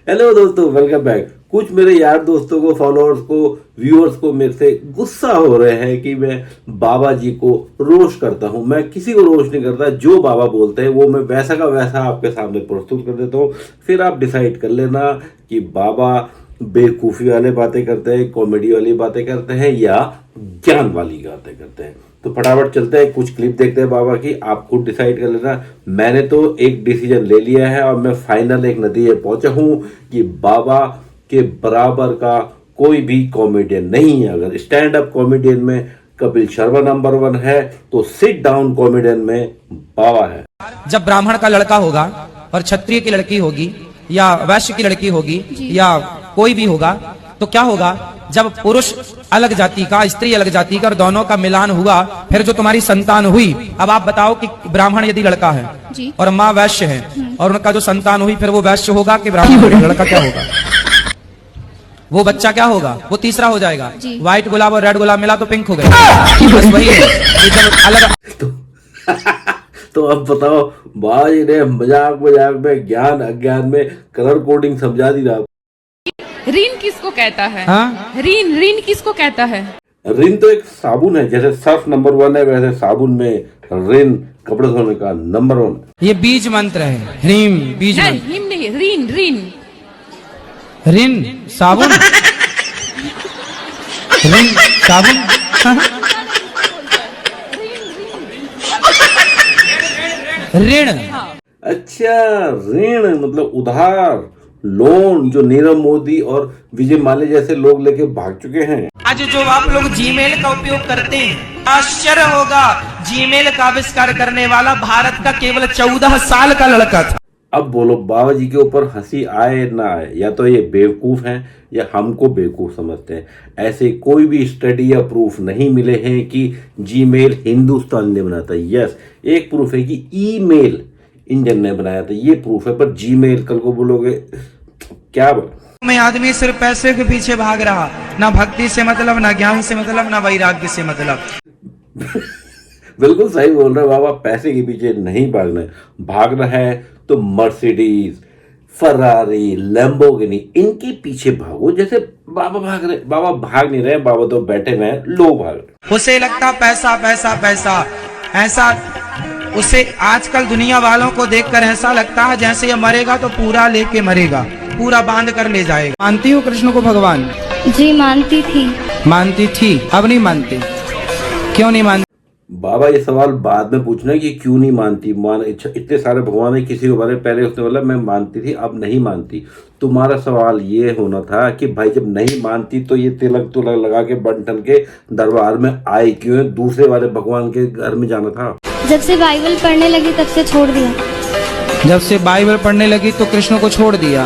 Hello दोस्तों, welcome back. कुछ मेरे यार दोस्तों को, फॉलोअर्स को, व्यूअर्स को मेरे से गुस्सा हो रहे हैं कि मैं बाबा जी को रोस्ट करता हूं। मैं किसी को रोस्ट नहीं करता, जो बाबा बोलते हैं वो मैं वैसा का वैसा आपके सामने प्रस्तुत कर देता हूं। फिर आप डिसाइड कर लेना कि बाबा बेवकूफ़ी वाले बातें करते हैं, कॉमेडी वाली बातें करते हैं या ज्ञान वाली बातें करते हैं। तो फटाफट चलते हैं, कुछ क्लिप देखते हैं बाबा की, आप खुद डिसाइड कर लेना। मैंने तो एक डिसीजन ले लिया है और मैं फाइनल एक नतीजे पहुंचा हूं कि बाबा के बराबर का कोई भी कॉमेडियन नहीं है। अगर स्टैंड अप कॉमेडियन में कपिल शर्मा नंबर 1 है तो सिट डाउन कॉमेडियन में बाबा है। जब ब्राह्मण का लड़का होगा और क्षत्रिय की लड़की होगी या वैश्य की लड़की होगी या कोई भी होगा, तो क्या होगा? जब पुरुष अलग जाति का, स्त्री अलग जाति का और दोनों का मिलान हुआ, फिर जो तुम्हारी संतान हुई, अब आप बताओ कि ब्राह्मण यदि लड़का है और माँ वैश्य है और उनका जो संतान हुई, फिर वो वैश्य होगा कि ब्राह्मण लड़का? क्या होगा? वो बच्चा क्या होगा? वो तीसरा हो जाएगा। व्हाइट गुलाब और रेड गुलाब मिला तो पिंक हो गया। बस वही है कि जब अलग तो अब बताओ, भाई ने मजाक मजाक में, ज्ञान अज्ञान में कलर कोडिंग समझा दी। ऋण किसको कहता है? हाँ? ऋण किसको कहता है? रिन तो एक साबुन है, जैसे सर्फ नंबर 1 है वैसे साबुन में रिन कपड़े धोने का नंबर 1। ये बीज मंत्र है। ह्रीम बीज नहीं, मंत्र। हिम नहीं, ऋण ऋण साबुन। ऋण साबुन। ऋण। अच्छा, ऋण मतलब उधार, लोन, जो नीरव मोदी और विजय माल्या जैसे लोग लेके भाग चुके हैं। आज जो आप लोग जीमेल का उपयोग करते हैं, आश्चर्य होगा, जीमेल का आविष्कार करने वाला भारत का केवल 14 साल का लड़का था। अब बोलो, बाबा जी के ऊपर हंसी आए ना आए, या तो ये बेवकूफ हैं या हमको बेवकूफ समझते हैं। ऐसे कोई भी स्टडी या प्रूफ नहीं मिले हैं कि जीमेल हिंदुस्तान ने बनाया था। यस, एक प्रूफ है कि ईमेल इंडियन ने बनाया था, ये प्रूफ है। पर जीमेल कल को बोलोगे क्या में आदमी सिर्फ पैसे के पीछे भाग रहा, ना भक्ति से मतलब, ना ज्ञान से मतलब, ना वैराग्य से मतलब। बिल्कुल सही बोल रहे बाबा, पैसे के पीछे नहीं भागना है। भागना है तो मर्सिडीज, फरारी, लैम्बोर्गिनी, इनके पीछे भागो जैसे बाबा भाग रहे। बाबा भाग नहीं रहे, बाबा तो बैठे हुए हैं, लोग भाग रहे। उसे लगता पैसा पैसा पैसा, ऐसा उसे आजकल दुनिया वालों को देखकर ऐसा लगता है जैसे ये मरेगा तो पूरा लेके मरेगा, पूरा बांध कर ले जाएगा। मानती हो कृष्ण को भगवान? जी मानती थी। मानती थी, अब नहीं मानती। क्यों नहीं मानती? बाबा ये सवाल बाद में पूछना कि क्यों नहीं मानती। इतने सारे भगवान है, किसी को बारे पहले उसने बोला मैं मानती थी, अब नहीं मानती। तुम्हारा सवाल ये होना था कि भाई जब नहीं मानती तो ये तिलक तुलक लगा के बंटन के दरबार में आए क्यों है? दूसरे वाले भगवान के घर में जाना था। जब से बाइबल पढ़ने लगी तब से छोड़ दिया। जब से बाइबल पढ़ने लगी तो कृष्ण को छोड़ दिया।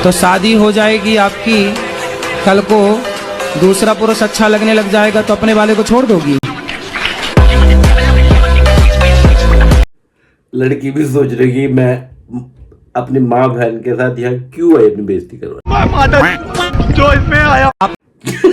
तो शादी हो जाएगी आपकी, कल को दूसरा पुरुष अच्छा लगने लग जाएगा तो अपने वाले को छोड़ दोगी। लड़की भी सोच रही कि मैं अपनी माँ बहन के साथ यहाँ क्यों है, अपनी बेइज्जती करवा। जो इसमें आया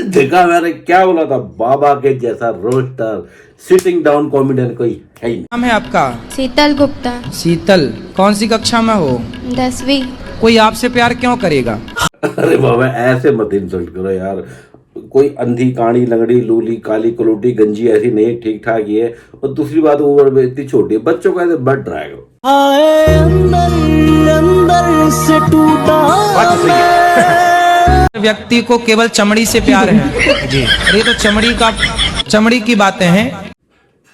देखा मैंने क्या बोला था, बाबा के जैसा रोस्टर, सिटिंग डाउन कॉमेडियन कोई है ही नहीं। नाम है आपका? शीतल गुप्ता। शीतल, कौन सी कक्षा में हो? 10वीं। कोई आपसे प्यार क्यों करेगा? अरे बाबा ऐसे मत इंसल्ट करो यार। कोई अंधी, काणी, लंगड़ी, लूली, काली, कलोटी, गंजी ऐसी नहीं, ठीक ठाक ही है। और दूसरी बात, उम्र में इतनी छोटी है, बच्चों का ऐसे बढ़ रहा है। व्यक्ति को केवल चमड़ी से प्यार है जी। ये तो चमड़ी की बातें हैं।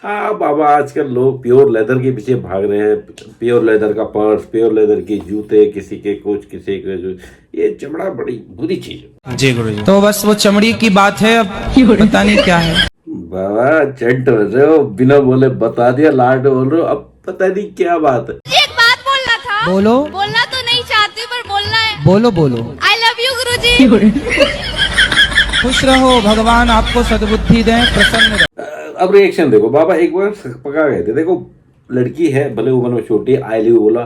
हाँ बाबा, आजकल लोग प्योर लेदर के पीछे भाग रहे हैं। प्योर लेदर का पर्स, प्योर लेदर के जूते, किसी के कुछ, किसी के कुछ। ये चमड़ा बड़ी बुरी चीज है जी गुरु जी। तो बस वो चमड़ी की बात है, अब पता नहीं क्या है। बाबा चंट रहे हो, बिना बोले बता दिया, लाड बोल रहे हो, अब पता नहीं क्या बात है। एक बात बोलना था। बोलो। बोलना तो नहीं चाहती पर बोलना है। बोलो बोलो। आई लव यू गुरुजी। खुश रहो, भगवान आपको सद्बुद्धि दें, प्रसन्न रहो। अब रिएक्शन देखो, बाबा एक बार पका गए थे। देखो लड़की है, भले उम्र में छोटी है, आई लव यू बोला।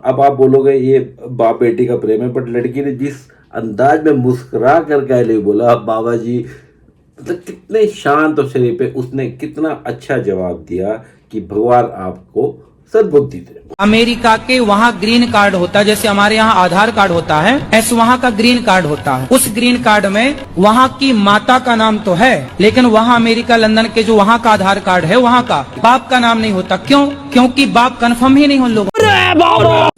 अब आप बोलोगे ये बाप बेटी का प्रेम है, बट लड़की ने जिस अंदाज में मुस्कुरा करके आई लव यू बोला, बाबा जी मतलब कितने शांत और शरीफ है, उसने कितना अच्छा जवाब दिया कि भगवान आपको सद्बुद्धि थे। अमेरिका के वहाँ ग्रीन कार्ड होता है, जैसे हमारे यहाँ आधार कार्ड होता है, ऐसे वहाँ का ग्रीन कार्ड होता है। उस ग्रीन कार्ड में वहाँ की माता का नाम तो है, लेकिन वहाँ अमेरिका लंदन के जो वहाँ का आधार कार्ड है, वहाँ का बाप का नाम नहीं होता। क्यों? क्योंकि बाप कंफर्म ही नहीं उन लोगों।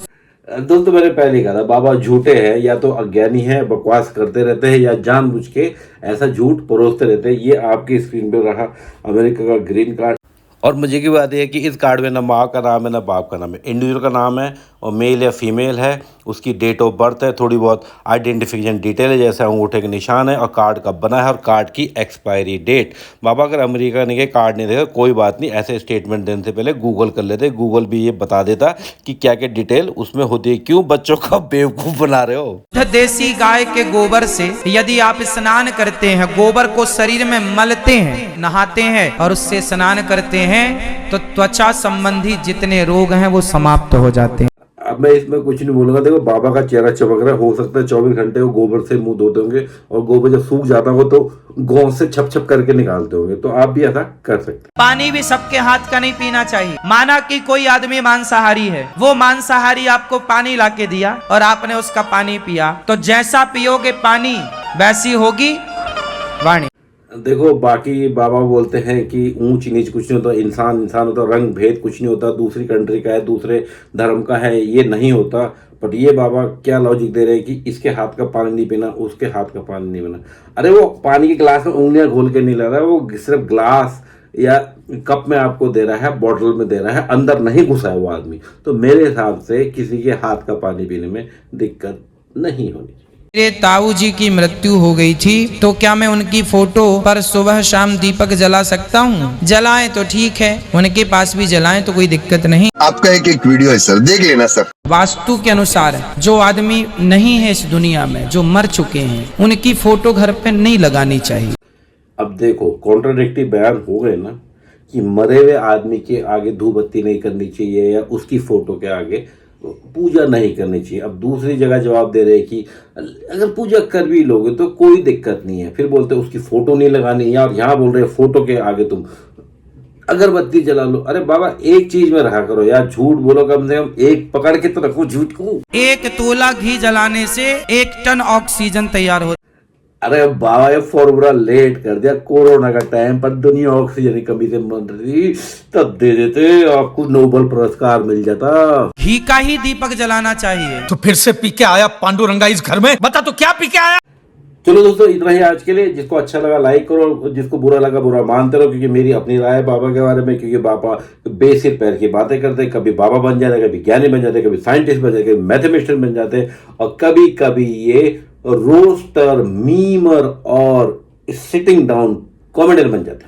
दोस्तों मैंने पहले ही कहा था, बाबा झूठे हैं, या तो अज्ञानी हैं, बकवास करते रहते हैं, या जानबूझ के ऐसा झूठ परोसते रहते हैं। ये आपकी स्क्रीन पे रहा अमेरिका का ग्रीन कार्ड। और मुझे की बात यह है कि इस कार्ड में ना माँ का नाम है ना बाप का नाम है, इंडिविजुअल का नाम है और मेल या फीमेल है, उसकी डेट ऑफ बर्थ है, थोड़ी बहुत आइडेंटिफिकेशन डिटेल है, जैसे अंगूठे के निशान है, और कार्ड कब बना है और कार्ड की एक्सपायरी डेट। बाबा अगर अमेरिका नहीं गए, कार्ड नहीं देगा, कोई बात नहीं, ऐसे स्टेटमेंट देने से पहले गूगल कर लेते, गूगल भी ये बता देता कि क्या क्या डिटेल उसमें होती है। क्यों बच्चों का बेवकूफ़ बना रहे हो? देसी गाय के गोबर से यदि आप स्नान करते हैं, गोबर को शरीर में मलते हैं, नहाते हैं और उससे स्नान करते हैं, तो त्वचा संबंधी जितने रोग हैं वो समाप्त हो जाते हैं। अब मैं इसमें कुछ नहीं बोलूंगा। देखो बाबा का चेहरा चमक रहा है, हो सकता है 24 घंटे वो गोबर से मुंह धोते होंगे, और गोबर जब सूख जाता हो तो गोंद से छप छप करके निकालते होंगे, तो आप भी ऐसा कर सकते हैं। पानी भी सबके हाथ का नहीं पीना चाहिए। माना कि कोई आदमी मांसाहारी है, वो मांसाहारी आपको पानी लाके दिया और आपने उसका पानी पिया, तो जैसा पियोगे पानी वैसी होगी वाणी। देखो बाकी बाबा बोलते हैं कि ऊंच नीच कुछ नहीं होता, इंसान इंसान होता, रंग भेद कुछ नहीं होता, दूसरी कंट्री का है, दूसरे धर्म का है, ये नहीं होता। बट ये बाबा क्या लॉजिक दे रहे हैं कि इसके हाथ का पानी नहीं पीना, उसके हाथ का पानी नहीं पीना। अरे वो पानी के गिलास में उंगलियां घोल के नहीं ला रहा है, वो सिर्फ ग्लास या कप में आपको दे रहा है, बॉटल में दे रहा है, अंदर नहीं घुसा है वो आदमी। तो मेरे हिसाब से किसी के हाथ का पानी पीने में दिक्कत नहीं होनी। मेरे ताऊ जी की मृत्यु हो गई थी, तो क्या मैं उनकी फोटो पर सुबह शाम दीपक जला सकता हूँ? जलाएं तो ठीक है, उनके पास भी जलाएं तो कोई दिक्कत नहीं। आपका एक वीडियो है सर, देख लेना सर। वास्तु के अनुसार जो आदमी नहीं है इस दुनिया में, जो मर चुके हैं, उनकी फोटो घर पे नहीं लगानी चाहिए। अब देखो कॉन्ट्राडिक्टिव बयान हो गए ना, कि मरे हुए आदमी के आगे धूप बत्ती नहीं करनी चाहिए, या उसकी फोटो के आगे पूजा नहीं करनी चाहिए। अब दूसरी जगह जवाब दे रहे हैं कि अगर पूजा कर भी लोगे तो कोई दिक्कत नहीं है, फिर बोलते उसकी फोटो नहीं लगानी, या यहाँ बोल रहे फोटो के आगे तुम अगरबत्ती जला लो। अरे बाबा एक चीज में रहा करो यार, झूठ बोलो कम से कम एक पकड़ के तो रखो झूठ को। 1 तोला घी जलाने से 1 टन ऑक्सीजन तैयार होता। अरे बाबा ये फॉर्मूला लेट कर दिया, कोरोना का टाइम पर दुनिया ऑक्सीजन की कमी से मर रही, तब दे देते आपको नोबेल पुरस्कार मिल जाता। घी का ही दीपक जलाना चाहिए। तो फिर से पी के आया पांडुरंगा इस घर में? बता तो क्या पी के आया? चलो दोस्तों इतना ही आज के लिए। जिसको अच्छा लगा लाइक करो, जिसको बुरा लगा बुरा मानते रहो, क्योंकि मेरी अपनी राय है बाबा के बारे में। क्योंकि बाबा बेसिर पैर की बातें करते, कभी बाबा बन जाते, कभी ज्ञानी बन जाते, कभी साइंटिस्ट बन जाते, कभी मैथमेटिशियन बन जाते, और कभी कभी ये रोस्टर, मीमर और सिटिंग डाउन कॉमेडियन बन जाते।